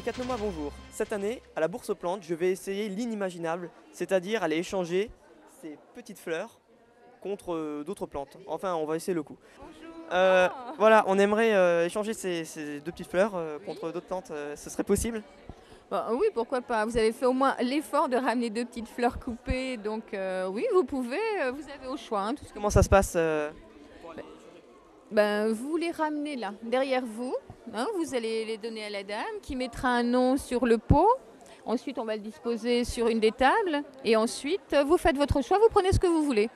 Amis Catnoma, bonjour. Cette année, à la bourse aux plantes, je vais essayer l'inimaginable, c'est-à-dire aller échanger ces petites fleurs contre d'autres plantes. Enfin, on va essayer le coup. Voilà, on aimerait échanger ces deux petites fleurs contre d'autres plantes. Ce serait possible? Bah, oui, pourquoi pas. Vous avez fait au moins l'effort de ramener deux petites fleurs coupées, donc oui, vous pouvez, vous avez au choix, hein, tout ce que Comment ça se passe vous les ramenez là, derrière vous, hein, vous allez les donner à la dame qui mettra un nom sur le pot. Ensuite, on va le disposer sur une des tables et ensuite, vous faites votre choix, vous prenez ce que vous voulez.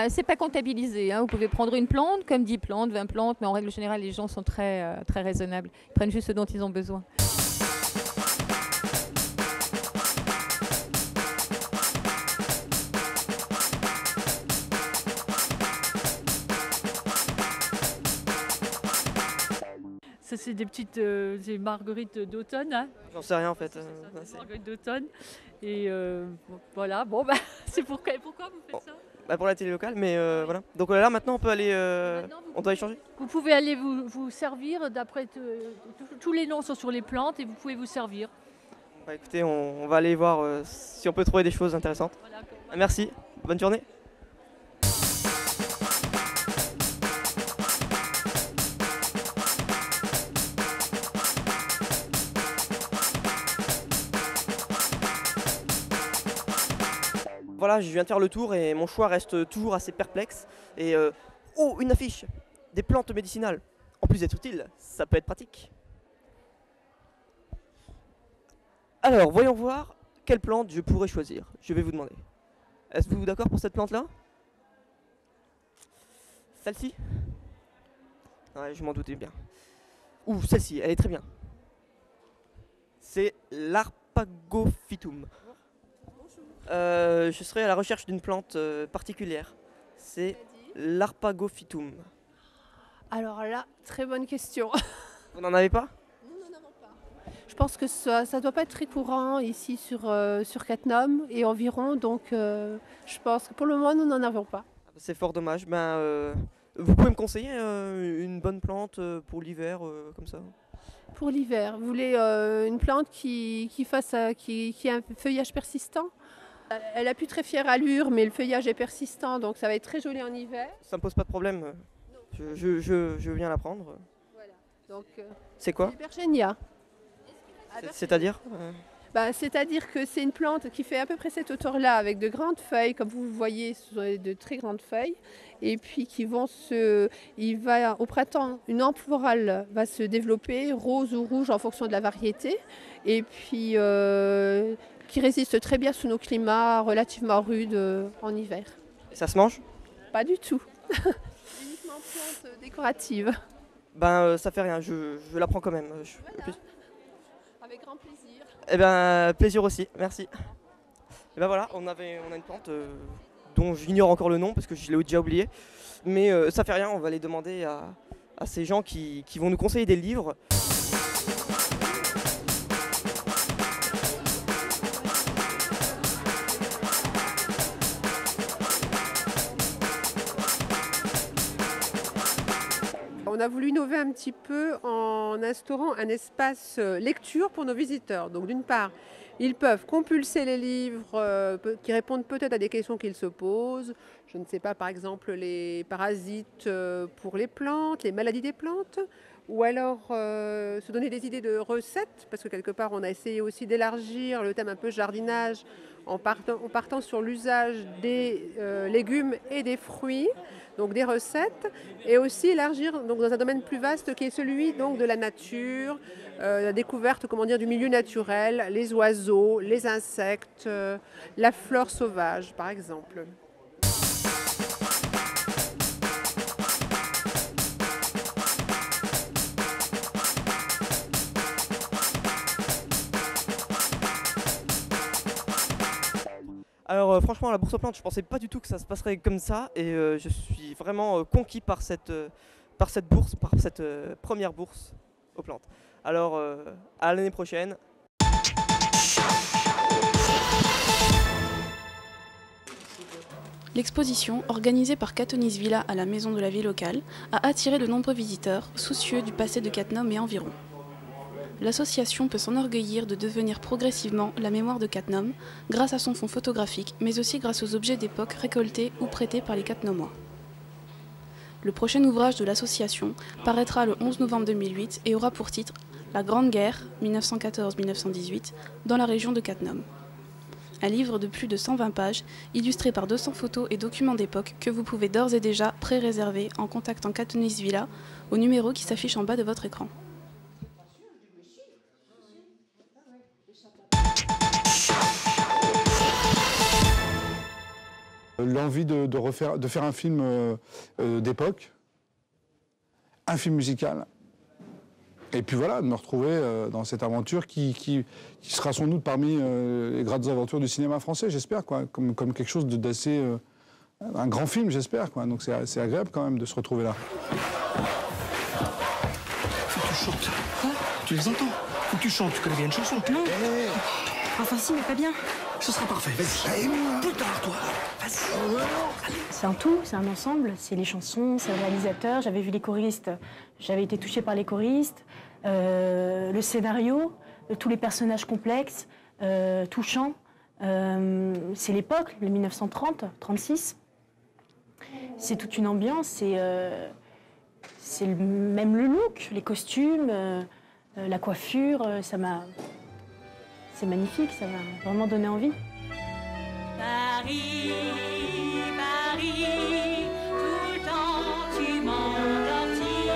C'est pas comptabilisé, hein. Vous pouvez prendre une plante, comme 10 plantes, 20 plantes, mais en règle générale, les gens sont très raisonnables. Ils prennent juste ce dont ils ont besoin. Ça, c'est des petites des marguerites d'automne. Hein. J'en sais rien en fait. C'est des marguerites d'automne. Et voilà, bon, bah, c'est pourquoi vous faites ça Pour la télé locale, mais voilà. Donc là, maintenant, on peut aller. On doit échanger. Vous pouvez aller vous servir, d'après tous les noms sont sur les plantes et vous pouvez vous servir. Écoutez, on va aller voir si on peut trouver des choses intéressantes. Voilà, Merci, bonne journée. Voilà, je viens de faire le tour et mon choix reste toujours assez perplexe. Et oh, une affiche! Des plantes médicinales. En plus d'être utile, ça peut être pratique. Alors, voyons voir quelle plante je pourrais choisir. Je vais vous demander. Êtes-vous d'accord pour cette plante-là? Celle-ci? Ouais, je m'en doutais bien. Ouh, celle-ci, elle est très bien. C'est l'Arpagophytum. Je serai à la recherche d'une plante particulière. C'est l'Arpagophytum. Alors là, très bonne question. Vous n'en avez pas? Nous n'en avons pas. Je pense que ça ne doit pas être très courant ici sur Cattenom et environ, donc je pense que pour le moment, nous n'en avons pas. C'est fort dommage. Vous pouvez me conseiller une bonne plante pour l'hiver, comme ça? Pour l'hiver, vous voulez une plante qui a un feuillage persistant? Elle a plus très fière allure, mais le feuillage est persistant, donc ça va être très joli en hiver. Ça me pose pas de problème. Je viens la prendre. Voilà. Donc, c'est quoi? L'Hypergenia. C'est-à-dire C'est-à-dire que c'est une plante qui fait à peu près cette hauteur-là, avec de grandes feuilles, comme vous voyez, ce sont de très grandes feuilles, et puis au printemps, une ample florale va se développer, rose ou rouge en fonction de la variété, et puis qui résiste très bien sous nos climats relativement rudes en hiver. Et ça se mange? Pas du tout. Uniquement plante décorative. Ça fait rien, je la prends quand même. Voilà. Avec grand plaisir. Plaisir aussi, merci. Et voilà, on a une plante dont j'ignore encore le nom parce que je l'ai déjà oublié. Mais ça fait rien, on va les demander à ces gens qui vont nous conseiller des livres. On a voulu innover un petit peu en instaurant un espace lecture pour nos visiteurs. Donc d'une part, ils peuvent compulser les livres qui répondent peut-être à des questions qu'ils se posent. Je ne sais pas, par exemple, les parasites pour les plantes, les maladies des plantes. Ou alors se donner des idées de recettes, parce que quelque part, on a essayé aussi d'élargir le thème un peu jardinage en partant sur l'usage des légumes et des fruits. Donc des recettes, et aussi élargir donc, dans un domaine plus vaste qui est celui donc, de la nature, la découverte du milieu naturel, les oiseaux, les insectes, la flore sauvage par exemple. Alors franchement, à la bourse aux plantes, je pensais pas du tout que ça se passerait comme ça et je suis vraiment conquis par cette bourse, par cette première bourse aux plantes. Alors à l'année prochaine. L'exposition, organisée par Catonis Villa à la Maison de la Vie locale, a attiré de nombreux visiteurs, soucieux du passé de Cattenom et environ. l'association peut s'enorgueillir de devenir progressivement la mémoire de Cattenom, grâce à son fonds photographique, mais aussi grâce aux objets d'époque récoltés ou prêtés par les Cattenomois. Le prochain ouvrage de l'association paraîtra le 11 novembre 2008 et aura pour titre « La Grande Guerre, 1914-1918 » dans la région de Cattenom. Un livre de plus de 120 pages, illustré par 200 photos et documents d'époque que vous pouvez d'ores et déjà pré-réserver en contactant Catonis Villa au numéro qui s'affiche en bas de votre écran. L'envie de faire un film d'époque, un film musical, et puis voilà, de me retrouver dans cette aventure qui sera sans doute parmi les grandes aventures du cinéma français, j'espère, quoi, comme quelque chose d'assez... un grand film, j'espère, quoi. Donc c'est agréable quand même de se retrouver là. Faut que tu chantes. Quoi? Tu les entends? Faut que tu chantes, tu connais bien une chanson. Non. Enfin si, mais pas bien. Ce sera parfait, vas-y. Plus tard, toi. Vas-y. C'est un tout, c'est un ensemble. C'est les chansons, c'est le réalisateur. J'avais vu les choristes, j'avais été touchée par les choristes. Le scénario, tous les personnages complexes, touchants. C'est l'époque, le 1930, 36. C'est toute une ambiance, c'est même le look, les costumes, la coiffure, c'est magnifique, ça m'a vraiment donné envie. Paris, Paris, tout le temps tu m'endortis.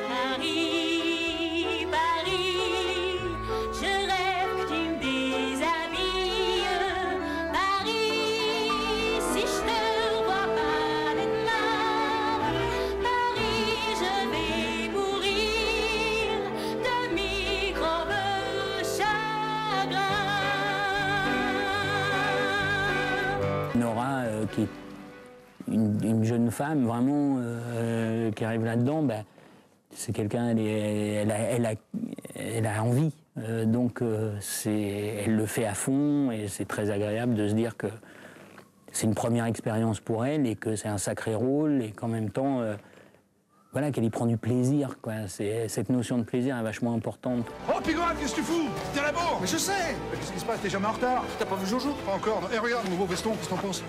Paris, Paris, je rêve que tu me déshabilles. Paris, si je ne vois pas demain, Paris, je vais mourir de microbes chagrins. Nora, qui est une jeune femme vraiment qui arrive là-dedans, ben, c'est quelqu'un, elle a envie, donc elle le fait à fond et c'est très agréable de se dire que c'est une première expérience pour elle et que c'est un sacré rôle et qu'en même temps, voilà, qu'elle y prend du plaisir, quoi. Cette notion de plaisir est vachement importante. Oh, Pigoine, qu'est-ce que tu fous? T'es à la bourre. Mais je sais. Mais qu'est-ce qui se passe? T'es jamais en retard? T'as pas vu Jojo? Pas encore. Eh, regarde, mon nouveau veston, qu'est-ce que t'en penses?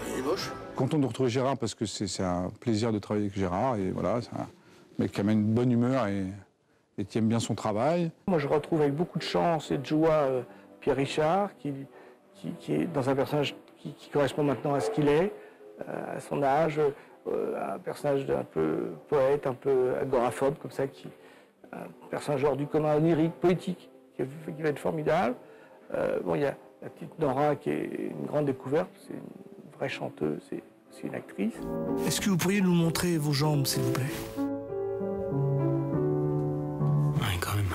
Il est moche. Content de retrouver Gérard parce que c'est un plaisir de travailler avec Gérard. Et voilà, c'est un mec qui amène une bonne humeur et qui aime bien son travail. Moi, je retrouve avec beaucoup de chance et de joie Pierre Richard, qui est dans un personnage qui correspond maintenant à ce qu'il est, à son âge. Un personnage un peu poète, un peu agoraphobe, comme ça, un personnage hors du commun, onirique, poétique, qui va être formidable. Bon, il y a la petite Nora qui est une grande découverte, c'est une vraie chanteuse, c'est aussi une actrice. Est-ce que vous pourriez nous montrer vos jambes, s'il vous plaît? Ouais, quand même.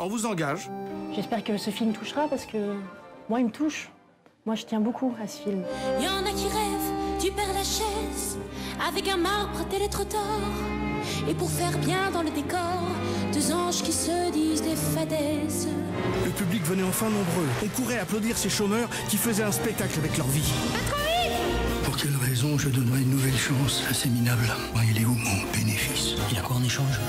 On vous engage. J'espère que ce film touchera parce que moi, il me touche. Moi, je tiens beaucoup à ce film. Y en a qui rêvent du Père Lachaise avec un marbre tes lettres d'or. Et pour faire bien dans le décor, deux anges qui se disent des fadaises. Le public venait enfin nombreux. On courait applaudir ces chômeurs qui faisaient un spectacle avec leur vie. Pas trop vite! Pour quelle raison je donnerais une nouvelle chance à ces minables? Il est où mon bénéfice? Il y a quoi en échange?